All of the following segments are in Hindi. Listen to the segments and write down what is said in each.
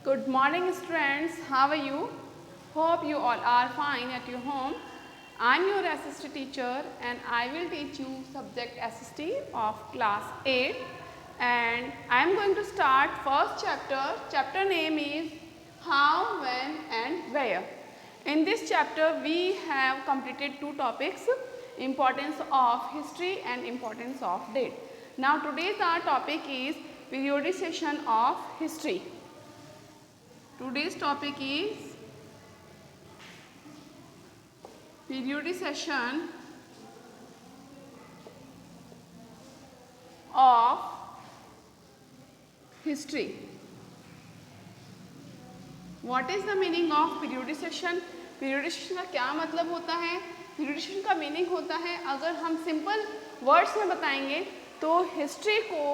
Good morning students, how are you? Hope you all are fine at your home. I am your SST teacher and I will teach you subject SST of class 8 and I am going to start first chapter. Chapter name is How, When and Where. In this chapter we have completed two topics, importance of history and importance of date. Now today's our topic is periodization of history. Today's topic is periodization of history. What is the meaning of periodization? Periodization का क्या मतलब होता है? Periodization का मीनिंग होता है, अगर हम सिंपल वर्ड्स में बताएंगे तो हिस्ट्री को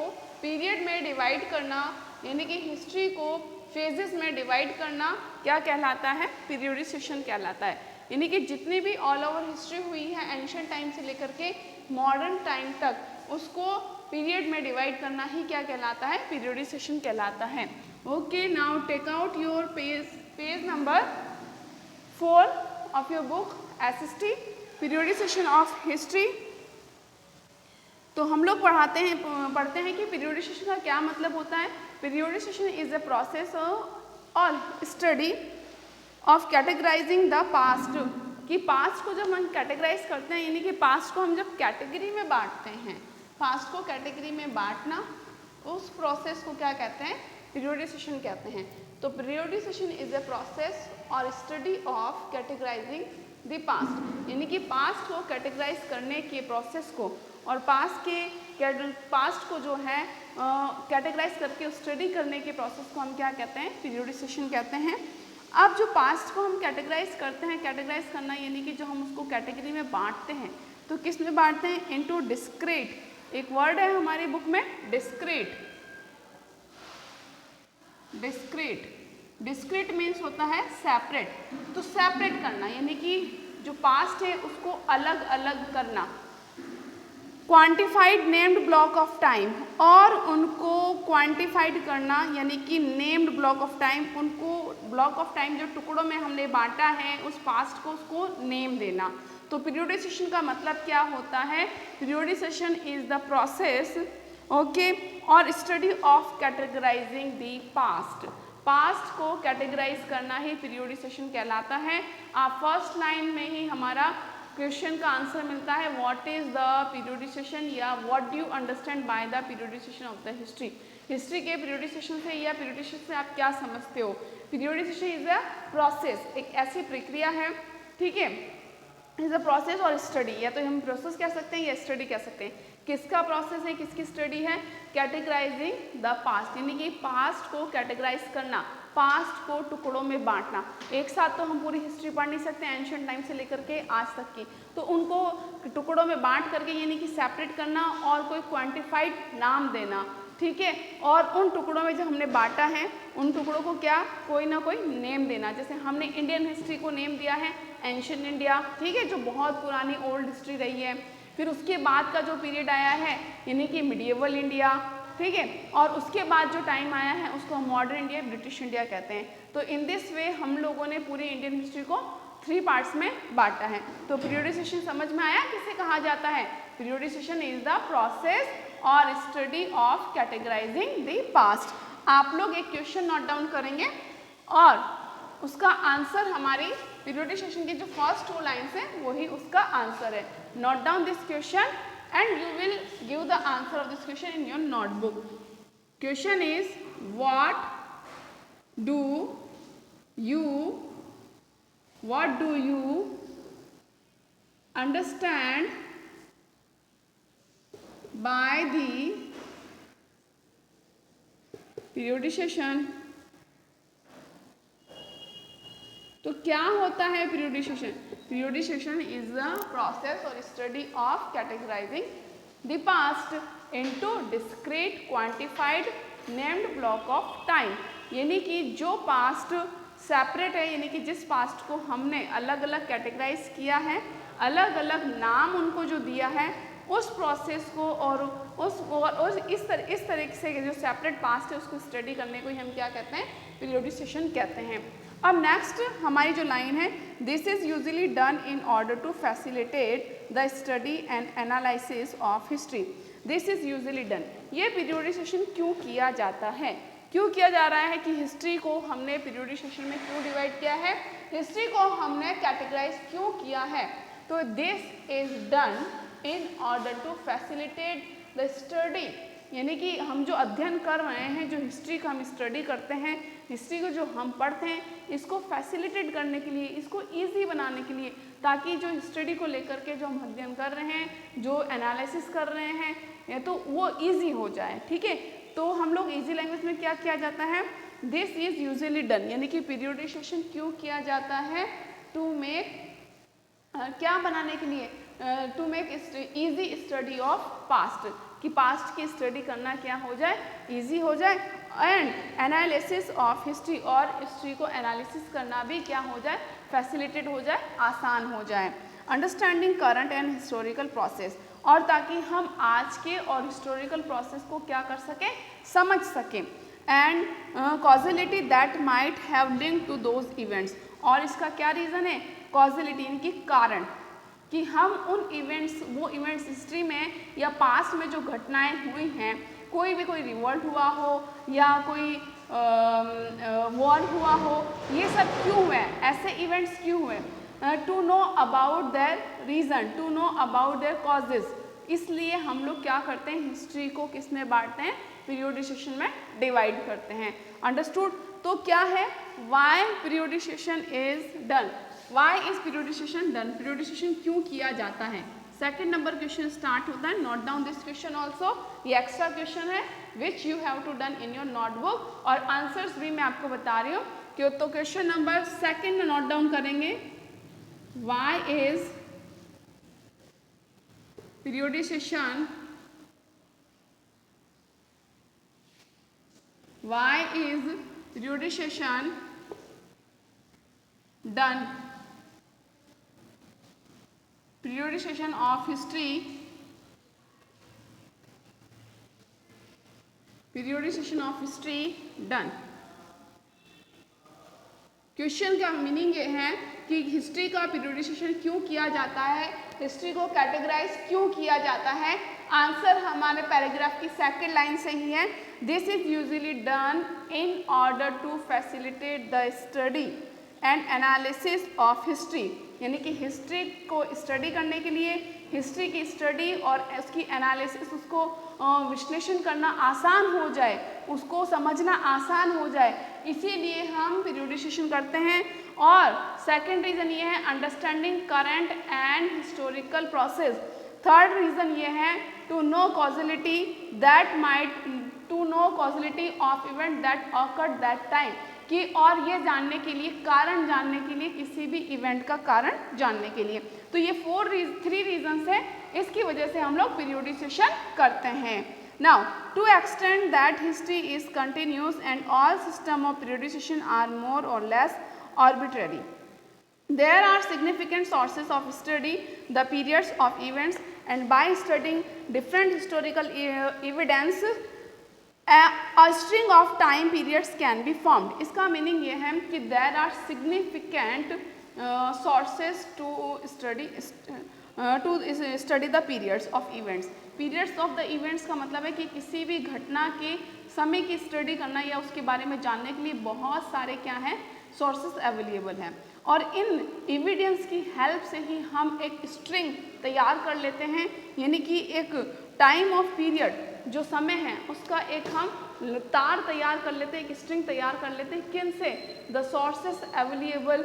पीरियड में डिवाइड करना, यानी कि हिस्ट्री को फेजेस में डिवाइड करना क्या कहलाता है? पीरियोडिसेशन कहलाता है। यानी कि जितनी भी ऑल ओवर हिस्ट्री हुई है एंशिएंट टाइम से लेकर के मॉडर्न टाइम तक, उसको पीरियड में डिवाइड करना ही क्या कहलाता है? पीरियोडिसेशन कहलाता है। Okay, now take out your page number 4 of your book SST periodisation of history. तो हम लोग पढ़ते हैं कि पीरियोडिसेशन का क्या मतलब होता है। पीरियोडिसेशन इज अ प्रोसेस और study of categorising the past, कि पास्ट को जब हम कैटेगराइज करते हैं, यानी कि पास्ट को हम जब कैटेगरी में बांटते हैं, पास्ट को कैटेगरी में बांटना, उस प्रोसेस को क्या कहते हैं? पीरियोडिसेशन कहते हैं। तो पीरियोडिसेशन इज अ प्रोसेस और study of categorising the past, यानी कि पास्ट को कैटेगराइज करने के प्रोसेस को और पास्ट को जो है कैटेगराइज करके स्टडी करने के प्रोसेस को हम क्या कहते हैं? पीरियोडिसेशन कहते हैं। अब जो पास्ट को हम कैटेगराइज करते हैं, कैटेगराइज करना यानी कि जो हम उसको कैटेगरी में बांटते हैं, तो किस में बांटते हैं? Into discrete. एक वर्ड है हमारी बुक में डिस्क्रीट। डिस्क्रीट मीन्स होता है सेपरेट। तो सेपरेट करना यानी कि जो पास्ट है उसको अलग अलग करना। Quantified named block of time, और उनको क्वांटिफाइड करना यानी कि नेम्ड ब्लॉक ऑफ टाइम, उनको ब्लॉक ऑफ टाइम जो टुकड़ों में हमने बांटा है उस पास्ट को, उसको नेम देना। तो पीरियोडिसेशन का मतलब क्या होता है? पीरियोडिसेशन इज द प्रोसेस ओके और study of categorising the past. Past को कैटेगराइज करना ही पीरियोडिसेशन कहलाता है। आप फर्स्ट लाइन में ही हमारा क्वेश्चन का आंसर मिलता है, व्हाट इज द पीरियोडिसेशन या what do you understand by the periodisation of the history. History के पीरियोडिसेशन से या पीरियोडिसेशन से आप क्या समझते हो? पीरियोडिसेशन इज अ प्रोसेस, एक ऐसी प्रक्रिया है, ठीक है, इज अ प्रोसेस और स्टडी, या तो हम प्रोसेस कह सकते हैं या स्टडी कह सकते हैं। किसका प्रोसेस है, किसकी स्टडी है? कैटेगराइजिंग द पास्ट, यानी कि पास्ट को कैटेगराइज करना, पास्ट को टुकड़ों में बांटना। एक साथ तो हम पूरी हिस्ट्री पढ़ नहीं सकते एंशिएंट टाइम से लेकर के आज तक की, तो उनको टुकड़ों में बांट करके यानी कि सेपरेट करना और कोई क्वांटिफाइड नाम देना, ठीक है, और उन टुकड़ों में जो हमने बांटा है उन टुकड़ों को क्या, कोई ना कोई नेम देना। जैसे हमने इंडियन हिस्ट्री को नेम दिया है एंशिएंट इंडिया, ठीक है, जो बहुत पुरानी ओल्ड हिस्ट्री रही है। फिर उसके बाद का जो पीरियड आया है यानी कि मिडिएवल इंडिया, ठीक है, और उसके बाद जो टाइम आया है उसको हम मॉडर्न इंडिया, ब्रिटिश इंडिया कहते हैं। तो इन दिस वे हम लोगों ने पूरी इंडियन हिस्ट्री को 3 पार्ट्स में बांटा है। तो पीरियोडिसेशन समझ में आया किसे कहा जाता है? पीरियोडिसेशन इज द प्रोसेस और study of categorising the past. आप लोग एक क्वेश्चन नोट डाउन करेंगे और उसका आंसर हमारी पीरियोडिसेशन की जो फर्स्ट 2 लाइन्स है वही उसका आंसर है। Note down this question and you will give the answer of this question in your notebook. Question is, what do you understand by the periodization? तो क्या होता है पीरियोडिसेशन? पीरियोडिसेशन इज द प्रोसेस और study of categorising the past into discrete quantified named block of time, यानी कि जो पास्ट सेपरेट है, यानी कि जिस पास्ट को हमने अलग अलग कैटेगराइज किया है, अलग अलग नाम उनको जो दिया है, उस प्रोसेस को और और इस तरीके से जो सेपरेट पास्ट है उसको स्टडी करने को ही हम क्या कहते हैं, पीरियोडिसेशन कहते हैं। अब नेक्स्ट हमारी जो लाइन है, this is usually done in order to facilitate the study and analysis of history. This is usually done, ये पीरियोडिसेशन क्यों किया जाता है, क्यों किया जा रहा है कि हिस्ट्री को हमने पीरियोडिसेशन में क्यों डिवाइड किया है, हिस्ट्री को हमने कैटेगराइज क्यों किया है। तो this is done in order to facilitate the study, यानी कि हम जो अध्ययन कर रहे हैं, जो हिस्ट्री का हम स्टडी करते हैं, हिस्ट्री को जो हम पढ़ते हैं, इसको फैसिलिटेट करने के लिए, इसको ईजी बनाने के लिए, ताकि जो स्टडी को लेकर के जो हम अध्ययन कर रहे हैं, जो एनालिसिस कर रहे हैं, तो वो ईजी हो जाए। ठीक है, तो हम लोग ईजी लैंग्वेज में क्या किया जाता है, दिस इज यूजुअली डन, यानी कि पीरियोडिसेशन क्यों किया जाता है, टू मेक क्या बनाने के लिए, to make easy study of past, कि पास्ट की स्टडी करना क्या हो जाए, ईजी हो जाए, एंड एनालिसिस ऑफ हिस्ट्री, और हिस्ट्री को एनालिसिस करना भी क्या हो जाए, फैसिलिटेट हो जाए, आसान हो जाए। Understanding current and historical process, और ताकि हम आज के और हिस्टोरिकल प्रोसेस को क्या कर सकें, समझ सकें। And causality that might have link to those events, और इसका क्या रीज़न है, कॉजलिटी यानी कि कारण, कि हम उन इवेंट्स, वो इवेंट्स हिस्ट्री में या पास्ट में जो घटनाएं हुई हैं, कोई रिवोल्ट हुआ हो या कोई वॉर हुआ हो, ये सब क्यों हुए, ऐसे इवेंट्स क्यों हुए, to know about their reason, to know about their causes, इसलिए हम लोग क्या करते हैं, हिस्ट्री को किस में बांटते हैं, पीरियोडिसेशन में डिवाइड करते हैं। अंडरस्टूड। तो क्या है, why periodisation is done, why is periodisation done, periodisation क्यों किया जाता है। सेकंड नंबर क्वेश्चन स्टार्ट होता है, note down this question also, ये एक्स्ट्रा क्वेश्चन है which you have to done in your notebook, और आंसर्स भी मैं आपको बता रही हूँ कि, तो क्वेश्चन नंबर सेकंड में नोट डाउन करेंगे, why is periodisation, why is periodization done, periodization of history, periodization of history done। Question का मीनिंग ये है कि हिस्ट्री का पीरियोडिसेशन क्यों किया जाता है, हिस्ट्री को कैटेगराइज क्यों किया जाता है। आंसर हमारे पैराग्राफ की सेकंड लाइन से ही है, this is usually done in order to facilitate the study and analysis of history, यानी कि हिस्ट्री को स्टडी करने के लिए, हिस्ट्री की स्टडी और उसकी एनालिसिस, उसको विश्लेषण करना आसान हो जाए, उसको समझना आसान हो जाए, इसीलिए हम पीरियोडिसेशन करते हैं। और सेकंड रीज़न ये है, understanding current and historical process. Third reason ये है, to know causality that might, to know causality of event that occurred that time, कि और ये जानने के लिए, कारण जानने के लिए, किसी भी इवेंट का कारण जानने के लिए। तो ये थ्री रीजंस है, इसकी वजह से हम लोग पीरियोडिसेशन करते हैं। Now to extend that history is continuous and all system of periodisation are more or less arbitrary. There are significant sources of study the periods of events, and by studying different historical evidence a string of time periods can be formed. इसका मीनिंग ये है कि there are significant sources to study the periods of events. Periods of the events का मतलब है कि किसी भी घटना के समय की स्टडी करना या उसके बारे में जानने के लिए बहुत सारे क्या हैं, सोर्सेस अवेलेबल हैं, और इन एविडेंस की हेल्प से ही हम एक स्ट्रिंग तैयार कर लेते हैं, यानी कि एक टाइम ऑफ पीरियड जो समय है उसका एक हम तार तैयार कर लेते हैं, एक स्ट्रिंग तैयार कर लेते हैं। किन से? The sources available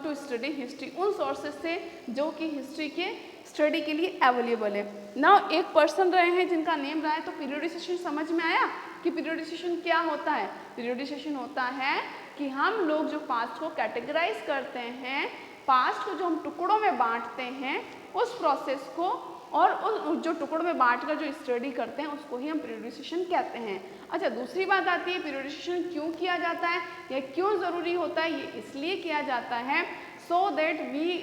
to study history, उन सोर्सेस से जो कि हिस्ट्री के स्टडी के लिए अवेलेबल है। नाउ एक पर्सन रहे हैं जिनका नेम रहा है, तो पीरियोडिसेशन समझ में आया कि पीरियोडिसेशन क्या होता है। पीरियोडिसेशन होता है कि हम लोग जो पास्ट को कैटेगराइज करते हैं, पास्ट को जो हम टुकड़ों में बांटते हैं, उस प्रोसेस को और उस जो टुकड़ों में बांटकर जो स्टडी करते हैं उसको ही हम पीरियोडिसेशन कहते हैं। अच्छा, दूसरी बात आती है पीरियोडिसेशन क्यों किया जाता है या क्यों ज़रूरी होता है। ये इसलिए किया जाता है so that we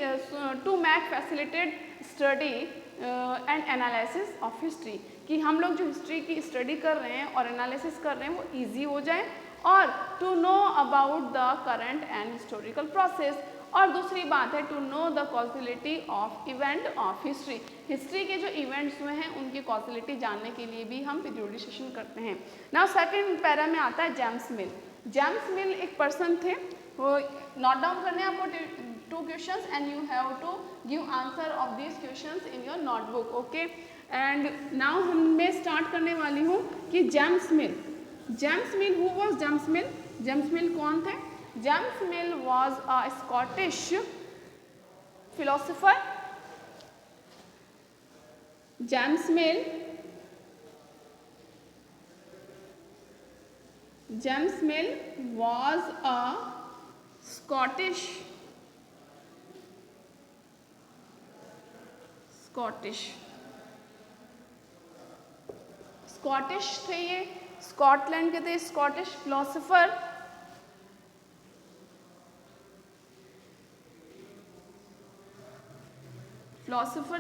to make facilitate study and analysis of history, कि हम लोग जो हिस्ट्री की स्टडी कर रहे हैं और एनालिसिस कर रहे हैं वो ईजी हो जाए, और to know about the current and historical process, और दूसरी बात है to know the causality of event of history, history के जो इवेंट्स हुए हैं उनकी कॉजिलिटी जानने के लिए भी हम पीरियोडिसेशन करते हैं। नाउ सेकंड पैरा में आता है जेम्स मिल। जेम्स मिल एक पर्सन थे, वो नोट डाउन करने हैं आपको 2 questions and you have to give answer of this questions in your notebook, okay. And now मैं स्टार्ट करने वाली हूँ कि James Mill, who was James Mill? James Mill कौन थे? James Mill was a Scottish philosopher. James Mill was a Scottish थे ये, स्कॉटलैंड के थे, स्कॉटिश फिलोसोफर।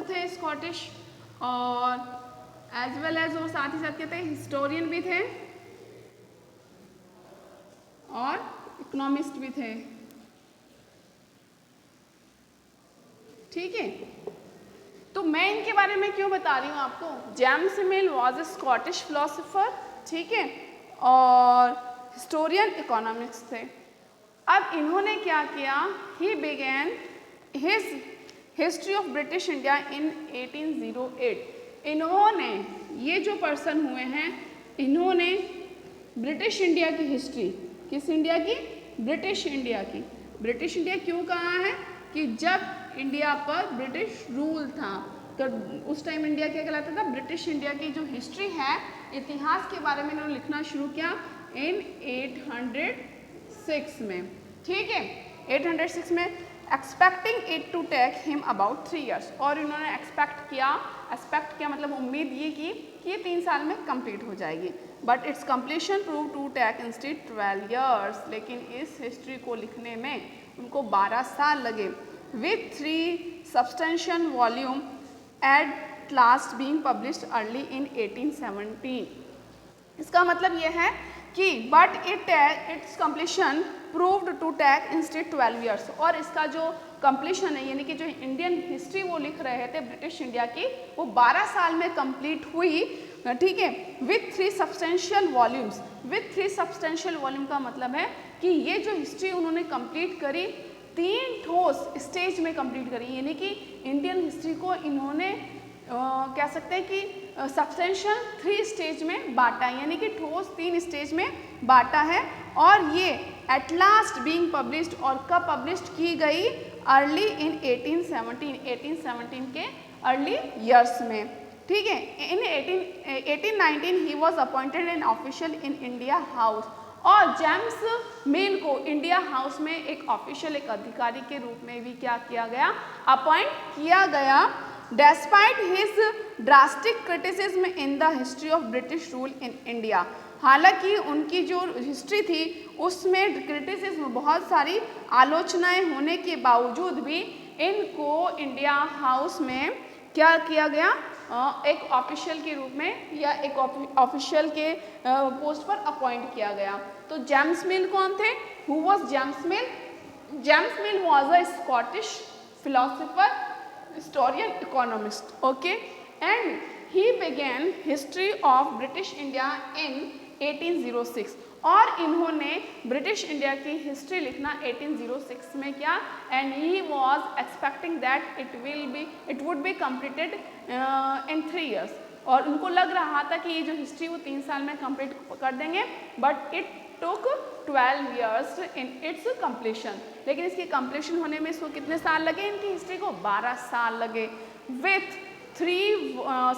थे स्कॉटिश, और एज वेल एज वो साथ ही साथ के थे हिस्टोरियन भी थे और इकोनॉमिस्ट भी थे, ठीक है। तो मैं इनके बारे में क्यों बता रही हूँ आपको? James mill was a Scottish philosopher, ठीक है, और हिस्टोरियन इकोनॉमिस्ट थे। अब इन्होंने क्या किया? ही begin his history of British India in 1808। इन्होंने, ये जो पर्सन हुए हैं, इन्होंने ब्रिटिश इंडिया की हिस्ट्री, किस इंडिया की? ब्रिटिश इंडिया की। ब्रिटिश इंडिया क्यों कहा है? कि जब इंडिया पर ब्रिटिश रूल था तो उस टाइम इंडिया क्या कहलाता था? ब्रिटिश इंडिया की जो हिस्ट्री है, इतिहास के बारे में इन्होंने लिखना शुरू किया इन 806 में, ठीक है, 806 में, expecting it to take him about 3 years। और इन्होंने एक्सपेक्ट किया मतलब उम्मीद ये की कि ये 3 साल में कंप्लीट हो जाएगी, but its completion prove to take instead 12 years। लेकिन इस हिस्ट्री को लिखने में उनको 12 साल लगे, with 3 substantial volume at last being published early in 1817। इसका मतलब ये है कि but its completion proved to take instead 12 years। और इसका जो कंप्लीशन है, यानी कि जो इंडियन हिस्ट्री वो लिख रहे थे ब्रिटिश इंडिया की, वो 12 साल में कंप्लीट हुई, ठीक है, with 3 substantial volumes। With 3 substantial volume का मतलब है कि ये जो हिस्ट्री उन्होंने कंप्लीट करी 3 ठोस स्टेज में कंप्लीट करी, यानी कि इंडियन हिस्ट्री को इन्होंने कह सकते हैं कि सब्सटेंशियल 3 स्टेज में बांटा, यानी कि ठोस 3 स्टेज में बांटा है। और ये एट लास्ट बीइंग पब्लिश्ड, और कब पब्लिश्ड की गई? अर्ली इन 1817 के अर्ली ईयर्स में, ठीक है। इन 1819 he was appointed an official in India house. और जेम्स मिल को इंडिया हाउस में एक ऑफिशियल, एक अधिकारी के रूप में भी क्या किया गया? अपॉइंट किया गया। Despite his drastic criticism in the history of British rule in India, हालांकि उनकी जो हिस्ट्री थी उसमें क्रिटिसिज्म, बहुत सारी आलोचनाएं होने के बावजूद भी इनको इंडिया हाउस में क्या किया गया? एक ऑफिशियल के रूप में या एक ऑफिशियल के पोस्ट पर अपॉइंट किया गया। तो जेम्स मिल कौन थे? Who was James Mill? James Mill was a Scottish philosopher, historian economist, okay, and he began history of British India in 1806। और इन्होंने ब्रिटिश इंडिया की हिस्ट्री लिखना 1806 में किया, and he was expecting that it would be completed in 3 years। और उनको लग रहा था कि ये जो हिस्ट्री वो 3 साल में कंप्लीट कर देंगे, but it took 12 years in its completion. लेकिन इसकी कंप्लीशन होने में इसको कितने साल लगे? इनकी हिस्ट्री को 12 साल लगे, विथ 3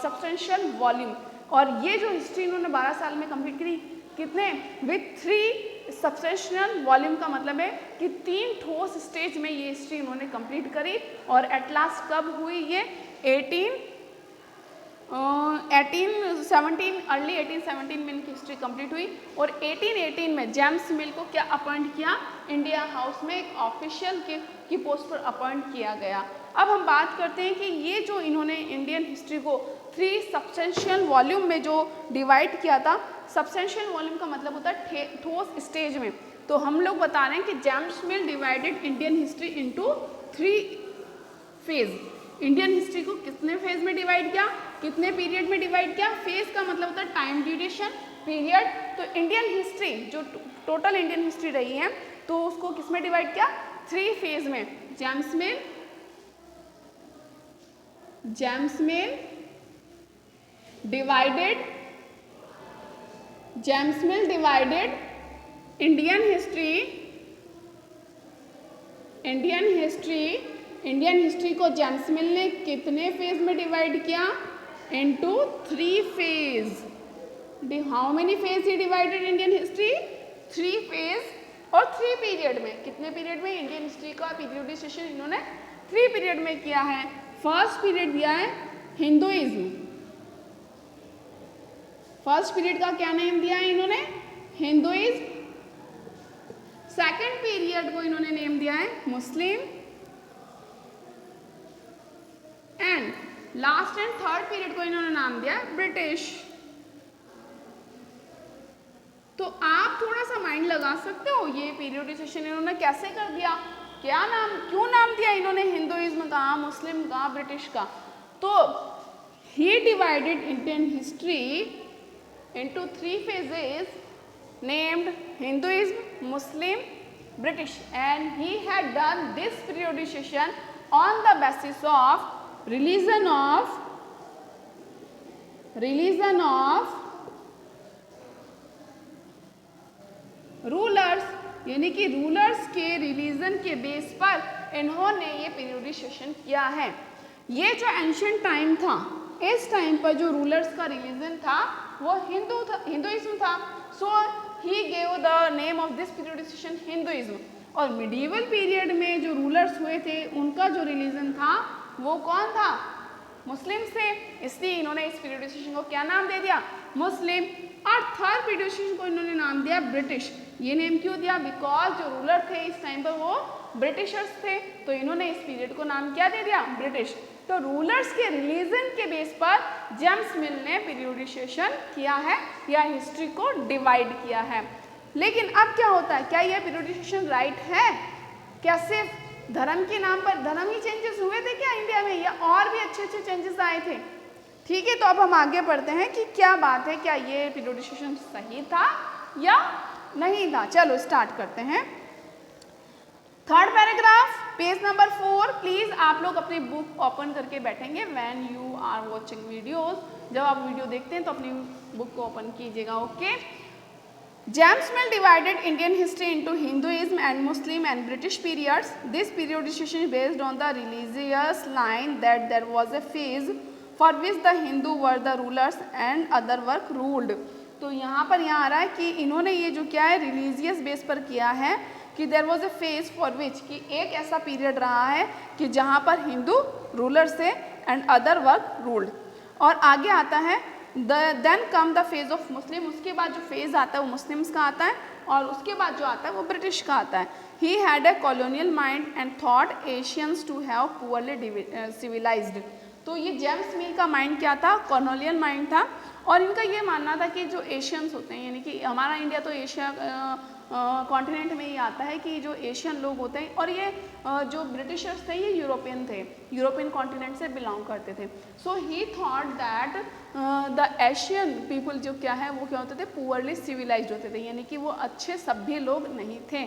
substantial volume। और ये जो हिस्ट्री इन्होंने 12 साल में कंप्लीट करी, कितने? विथ 3 substantial volume का मतलब है कि 3 ठोस स्टेज में ये हिस्ट्री इन्होंने कंप्लीट करी। और एट लास्ट कब हुई ये? 1817, अर्ली 1817 में इनकी हिस्ट्री कंप्लीट हुई। और 1818 में जेम्स मिल को क्या अपॉइंट किया? इंडिया हाउस में एक ऑफिशियल की पोस्ट पर अपॉइंट किया गया। अब हम बात करते हैं कि ये जो इन्होंने इंडियन हिस्ट्री को 3 सब्सटेंशियल वॉल्यूम में जो डिवाइड किया था। सब्सटेंशियल वॉल्यूम का मतलब होता है ठोस स्टेज में। तो हम लोग बता रहे हैं कि जेम्स मिल divided Indian history into 3 phase. Indian history को कितने फेज में डिवाइड किया, कितने पीरियड में डिवाइड किया? फेज का मतलब होता है टाइम ड्यूरेशन, पीरियड। तो इंडियन हिस्ट्री जो टोटल इंडियन हिस्ट्री रही है तो उसको किस में डिवाइड किया? 3 फेज में। जेम्स मिल डिवाइडेड इंडियन हिस्ट्री को जेम्स मिल ने कितने फेज में डिवाइड किया? Into 3 phase. How many phase he divided Indian history? 3 phase और 3 पीरियड में। कितने पीरियड में? इंडियन हिस्ट्री का पीरियडाइजेशन इन्होंने 3 पीरियड में किया है। फर्स्ट पीरियड दिया है हिंदुइज्म। फर्स्ट पीरियड का क्या नेम दिया है इन्होंने? हिंदुइज्म। सेकंड पीरियड को इन्होंने नेम दिया है Muslim. And last and third period को इन्होंने नाम दिया है ब्रिटिश। तो आप थोड़ा सा माइंड लगा सकते हो ये पीरियडाइजेशन इन्होंने कैसे कर दिया, क्या नाम, क्यों नाम दिया इन्होंने हिंदुइज्म का, मुस्लिम का, ब्रिटिश का? तो he divided Indian history into 3 phases named Hinduism, Muslim, British, and he had done this periodization on the basis of religion of rulers, यानी कि रूलर्स के रिलीजन के बेस पर इन्होंने ये पीरियडाइजेशन किया है। ये जो एंशिएंट टाइम था, इस टाइम पर जो रूलर्स का रिलीजन था वो हिंदुइज्म था। So he gave the name of this periodisation Hinduism. और मिडिवल पीरियड में जो रूलर्स हुए थे उनका जो रिलीजन था वो कौन था? मुस्लिम थे। इसलिए इन्होंने इस पीरियडाइजेशन को क्या नाम दे दिया? मुस्लिम। और थर्ड पीरियडाइजेशन को इन्होंने नाम दिया ब्रिटिश। ये नेम क्यों दिया? बिकॉज जो रूलर थे इस टाइम पर वो ब्रिटिशर्स थे, तो इन्होंने इस पीरियड को नाम क्या दे दिया? ब्रिटिश। तो रूलर्स के रिलीजन के बेस पर जेम्स मिल ने पीरियडाइजेशन किया है या हिस्ट्री को डिवाइड किया है। लेकिन अब क्या होता है, क्या यह पीरियडाइजेशन राइट है? क्या सिर्फ धर्म के नाम पर धर्म ही चेंजेस हुए थे क्या इंडिया में, या और भी अच्छे अच्छे चेंजेस आए थे? ठीक है, तो अब हम आगे बढ़ते हैं कि क्या बात है, क्या ये पीरियडाइजेशन सही था या नहीं था। चलो स्टार्ट करते हैं। Third paragraph, page number 4। Please आप लोग अपनी बुक ओपन करके बैठेंगे when you are watching videos. जब आप वीडियो देखते हैं तो अपनी बुक को ओपन कीजिएगा। Okay. James Mill divided Indian history into Hinduism and Muslim and British periods. This periodization is based on the religious line that there was a phase for which the Hindu were the rulers and other were ruled. तो यहाँ आ रहा है कि इन्होंने ये जो क्या है रिलीजियस बेस पर किया है कि there was a phase for which, कि एक ऐसा पीरियड रहा है कि जहाँ पर हिंदू रूलर्स थे एंड अदर वर रूल्ड। और आगे आता है then come the phase of Muslim. उसके बाद जो फेज आता है वो मुस्लिम्स का आता है और उसके बाद जो आता है वो ब्रिटिश का आता है। He had a colonial mind and thought Asians to have poorly civilised. तो ये जेम्स मिल का माइंड क्या था? कॉलोनियल माइंड था। और इनका ये मानना था कि जो एशियंस होते हैं, यानी कि हमारा इंडिया तो एशिया कॉन्टिनेंट में ही आता है, कि जो एशियन लोग होते हैं, और ये जो ब्रिटिशर्स थे ये यूरोपियन थे, यूरोपियन कॉन्टिनेंट से बिलोंग करते थे। So he thought that the Asian people जो क्या है वो क्या होते थे? पुअरली सिविलाइज्ड होते थे, यानी कि वो अच्छे सभ्य लोग नहीं थे।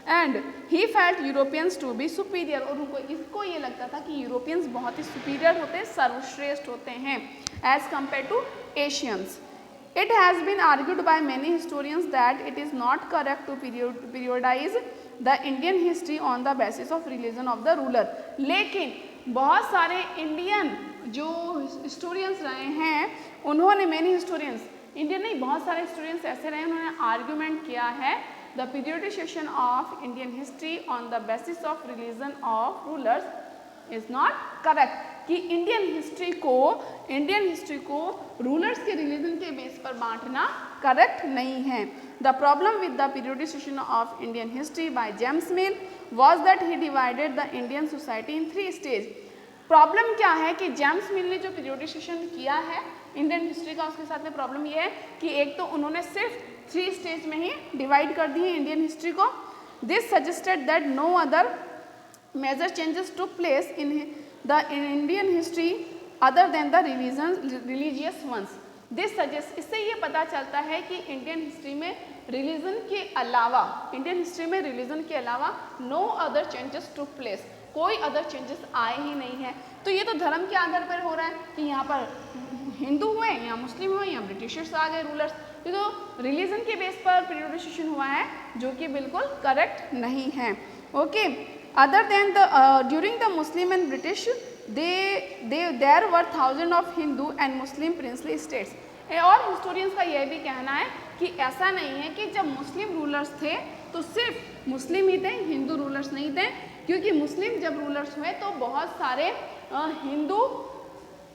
And he felt Europeans to be superior. और इसको ये लगता था कि यूरोपियंस बहुत ही सुपीरियर होते हैं, सर्वश्रेष्ठ होते हैं as compare to Asians. It has been argued by many historians that it is not correct to periodize the Indian history on the basis of religion of the ruler. लेकिन बहुत सारे इंडियन जो हिस्टोरियंस रहे हैं उन्होंने, मैनी हिस्टोरियंस, इंडियन नहीं बहुत सारे हिस्टोरियंस ऐसे रहे उन्होंने आर्ग्यूमेंट किया है the periodisation of Indian history on the basis of religion of rulers is not correct, कि इंडियन हिस्ट्री को रूलर्स के रिलीजन के बेस पर बांटना करेक्ट नहीं है। The problem with the periodisation of Indian history by James mill was that he divided the Indian society in 3 stage. Problem क्या है कि जेम्स मिल ने जो पीरियोडिसेशन किया है इंडियन हिस्ट्री का, उसके साथ में प्रॉब्लम ये है कि एक तो उन्होंने सिर्फ 3 स्टेज में ही डिवाइड कर दी है इंडियन हिस्ट्री को. This suggested that no other major changes took place in the Indian history other than the religious ones. This suggest, इससे ये पता चलता है कि इंडियन हिस्ट्री में रिलीजन के अलावा, इंडियन हिस्ट्री में रिलीजन के अलावा no other changes took place, कोई अदर चेंजेस आए ही नहीं है. तो ये तो धर्म के आधार पर हो रहा है कि यहाँ पर हिंदू हुए या मुस्लिम हुए या ब्रिटिशर्स आ गए रूलर्स. ये तो रिलीजन के बेस पर पीरियोडिसेशन हुआ है जो कि बिल्कुल करेक्ट नहीं है. Okay, other than the during the Muslim and British there were thousand of Hindu and Muslim princely states. और हिस्टोरियंस का यह भी कहना है कि ऐसा नहीं है कि जब मुस्लिम रूलर्स थे तो सिर्फ मुस्लिम ही थे, हिंदू रूलर्स नहीं थे, क्योंकि मुस्लिम जब रूलर्स हुए तो बहुत सारे हिंदू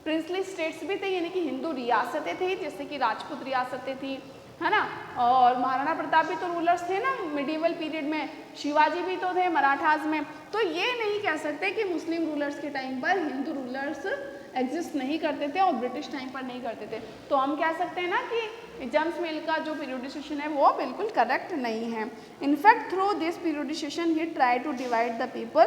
प्रिंसली स्टेट्स भी थे, यानी कि हिंदू रियासतें थी, जैसे कि राजपूत रियासतें थी, है ना. और महाराणा प्रताप भी तो रूलर्स थे ना मिडिवल पीरियड में, शिवाजी भी तो थे मराठास में. तो ये नहीं कह सकते कि मुस्लिम रूलर्स के टाइम पर हिंदू रूलर्स एग्जिस्ट नहीं करते थे और ब्रिटिश टाइम पर नहीं करते थे. तो हम कह सकते हैं ना कि जेम्स मिल का जो पीरियोडिसेशन है वो बिल्कुल करेक्ट नहीं है. In fact through this periodisation he try to divide the people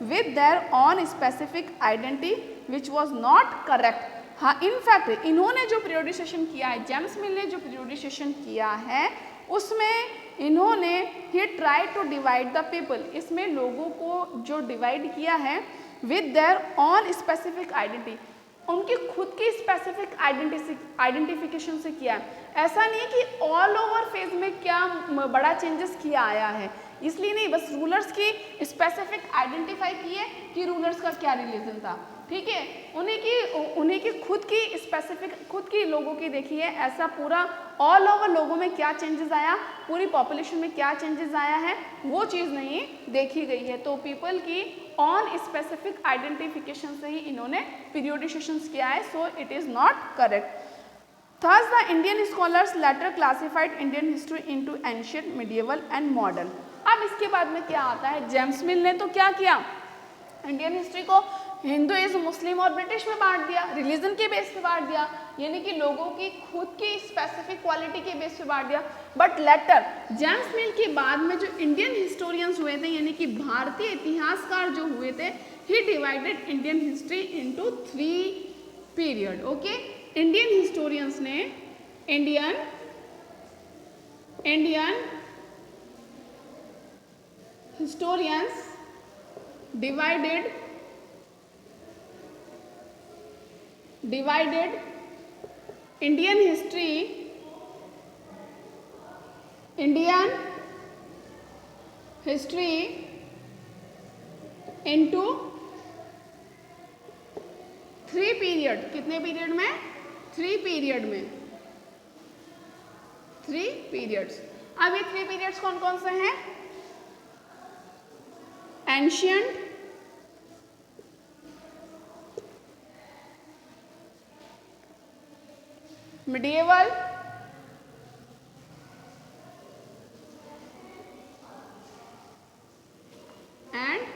with their own specific identity which was not correct. हाँ, इनफैक्ट इन्होंने जो पीरियोडिसेशन किया है, जेम्स मिल ने जो पीरियोडिसेशन किया है उसमें इन्होंने he try to divide the people, इसमें लोगों को जो डिवाइड किया है with their own specific identity, उनकी खुद की स्पेसिफिक आइडेंटिफिकेशन से किया है. ऐसा नहीं है कि ऑल ओवर फेज में क्या बड़ा चेंजेस किया आया है, इसलिए नहीं, बस रूलर्स की स्पेसिफिक आइडेंटिफाई किए कि रूलर्स का क्या रिलीजन था. ठीक है, उन्हीं की खुद की स्पेसिफिक, खुद की लोगों की देखिए, ऐसा पूरा ऑल ओवर लोगों में क्या चेंजेस आया, पूरी पॉपुलेशन में क्या चेंजेस आया है, वो चीज़ नहीं देखी गई है. तो पीपल की ऑन स्पेसिफिक आइडेंटिफिकेशन से ही इन्होंने पीरियोडिसेशन किया है. So it is not correct. Thus the Indian scholars later classified Indian history into ancient, medieval and modern. अब इसके बाद में क्या आता है, जेम्स मिल ने तो क्या किया, इंडियन हिस्ट्री को हिंदुइज्म, मुस्लिम और ब्रिटिश में बांट दिया, रिलीजन के बेस पे बांट दिया, यानी कि लोगों की खुद की स्पेसिफिक क्वालिटी के बेस पे बांट दिया. बट लेटर जेम्स मिल के बाद में जो इंडियन हिस्टोरियंस हुए थे, यानी कि भारतीय इतिहासकार जो हुए थे, he divided Indian history into 3 period. Okay, Indian historians ने Indian historians divided Indian history into 3 period. कितने पीरियड में? 3 पीरियड में, 3 पीरियड्स. अब ये 3 पीरियड्स कौन कौन से हैं? Ancient, medieval